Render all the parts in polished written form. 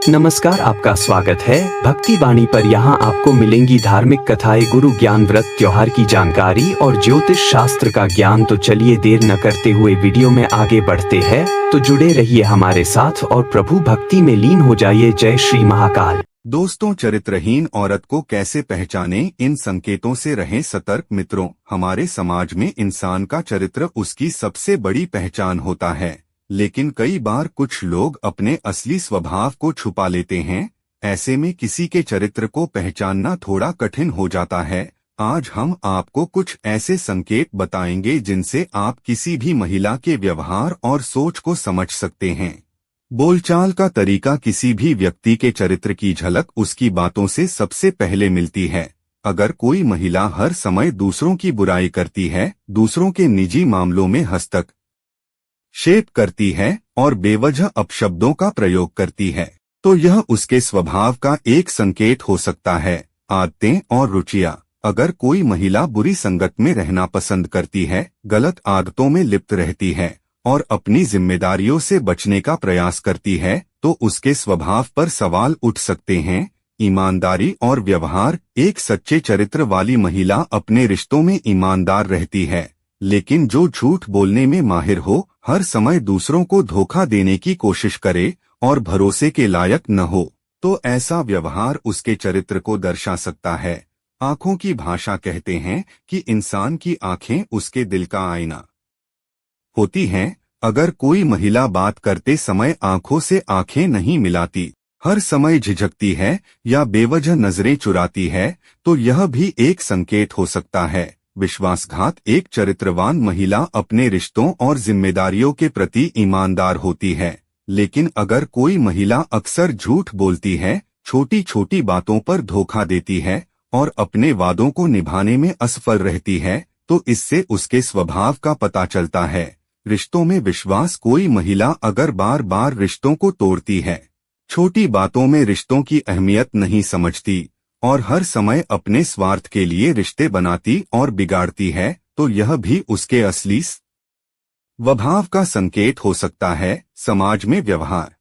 नमस्कार, आपका स्वागत है भक्ति वाणी पर। यहाँ आपको मिलेंगी धार्मिक कथाएं, गुरु ज्ञान, व्रत त्योहार की जानकारी और ज्योतिष शास्त्र का ज्ञान। तो चलिए देर न करते हुए वीडियो में आगे बढ़ते हैं। तो जुड़े रहिए हमारे साथ और प्रभु भक्ति में लीन हो जाइए। जय श्री महाकाल। दोस्तों, चरित्रहीन औरत को कैसे पहचानें, इन संकेतों से रहें सतर्क। मित्रों, हमारे समाज में इंसान का चरित्र उसकी सबसे बड़ी पहचान होता है, लेकिन कई बार कुछ लोग अपने असली स्वभाव को छुपा लेते हैं। ऐसे में किसी के चरित्र को पहचानना थोड़ा कठिन हो जाता है। आज हम आपको कुछ ऐसे संकेत बताएंगे जिनसे आप किसी भी महिला के व्यवहार और सोच को समझ सकते हैं। बोलचाल का तरीका किसी भी व्यक्ति के चरित्र की झलक उसकी बातों से सबसे पहले मिलती है। अगर कोई महिला हर समय दूसरों की बुराई करती है, दूसरों के निजी मामलों में हस्तक्षेप करती है और बेवजह अपशब्दों का प्रयोग करती है, तो यह उसके स्वभाव का एक संकेत हो सकता है। आदतें और रुचियां। अगर कोई महिला बुरी संगत में रहना पसंद करती है, गलत आदतों में लिप्त रहती है और अपनी जिम्मेदारियों से बचने का प्रयास करती है, तो उसके स्वभाव पर सवाल उठ सकते हैं। ईमानदारी और व्यवहार। एक सच्चे चरित्र वाली महिला अपने रिश्तों में ईमानदार रहती है, लेकिन जो झूठ बोलने में माहिर हो, हर समय दूसरों को धोखा देने की कोशिश करे और भरोसे के लायक न हो, तो ऐसा व्यवहार उसके चरित्र को दर्शा सकता है। आंखों की भाषा। कहते हैं कि इंसान की आंखें उसके दिल का आईना होती हैं। अगर कोई महिला बात करते समय आंखों से आंखें नहीं मिलाती, हर समय झिझकती है या बेवजह नजरें चुराती है, तो यह भी एक संकेत हो सकता है। विश्वासघात। एक चरित्रवान महिला अपने रिश्तों और जिम्मेदारियों के प्रति ईमानदार होती है, लेकिन अगर कोई महिला अक्सर झूठ बोलती है, छोटी छोटी बातों पर धोखा देती है और अपने वादों को निभाने में असफल रहती है, तो इससे उसके स्वभाव का पता चलता है। रिश्तों में विश्वास। कोई महिला अगर बार बार रिश्तों को तोड़ती है, छोटी बातों में रिश्तों की अहमियत नहीं समझती और हर समय अपने स्वार्थ के लिए रिश्ते बनाती और बिगाड़ती है, तो यह भी उसके असली स्वभाव का संकेत हो सकता है। समाज में व्यवहार।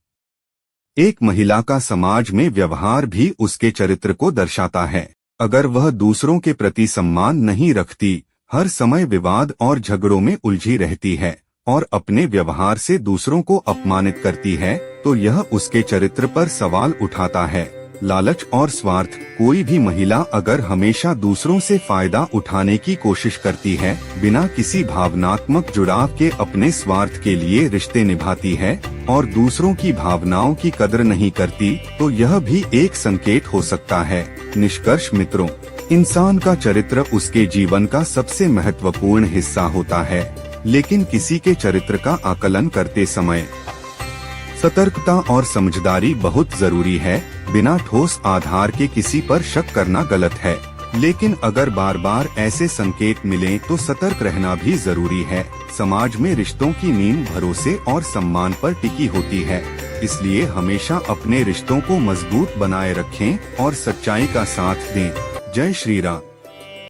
एक महिला का समाज में व्यवहार भी उसके चरित्र को दर्शाता है। अगर वह दूसरों के प्रति सम्मान नहीं रखती, हर समय विवाद और झगड़ों में उलझी रहती है और अपने व्यवहार से दूसरों को अपमानित करती है, तो यह उसके चरित्र पर सवाल उठाता है। लालच और स्वार्थ। कोई भी महिला अगर हमेशा दूसरों से फायदा उठाने की कोशिश करती है, बिना किसी भावनात्मक जुड़ाव के अपने स्वार्थ के लिए रिश्ते निभाती है और दूसरों की भावनाओं की कदर नहीं करती, तो यह भी एक संकेत हो सकता है। निष्कर्ष। मित्रों, इंसान का चरित्र उसके जीवन का सबसे महत्वपूर्ण हिस्सा होता है, लेकिन किसी के चरित्र का आकलन करते समय सतर्कता और समझदारी बहुत जरूरी है। बिना ठोस आधार के किसी पर शक करना गलत है, लेकिन अगर बार बार ऐसे संकेत मिलें तो सतर्क रहना भी जरूरी है। समाज में रिश्तों की नींव भरोसे और सम्मान पर टिकी होती है, इसलिए हमेशा अपने रिश्तों को मजबूत बनाए रखें और सच्चाई का साथ दें। जय श्री राम।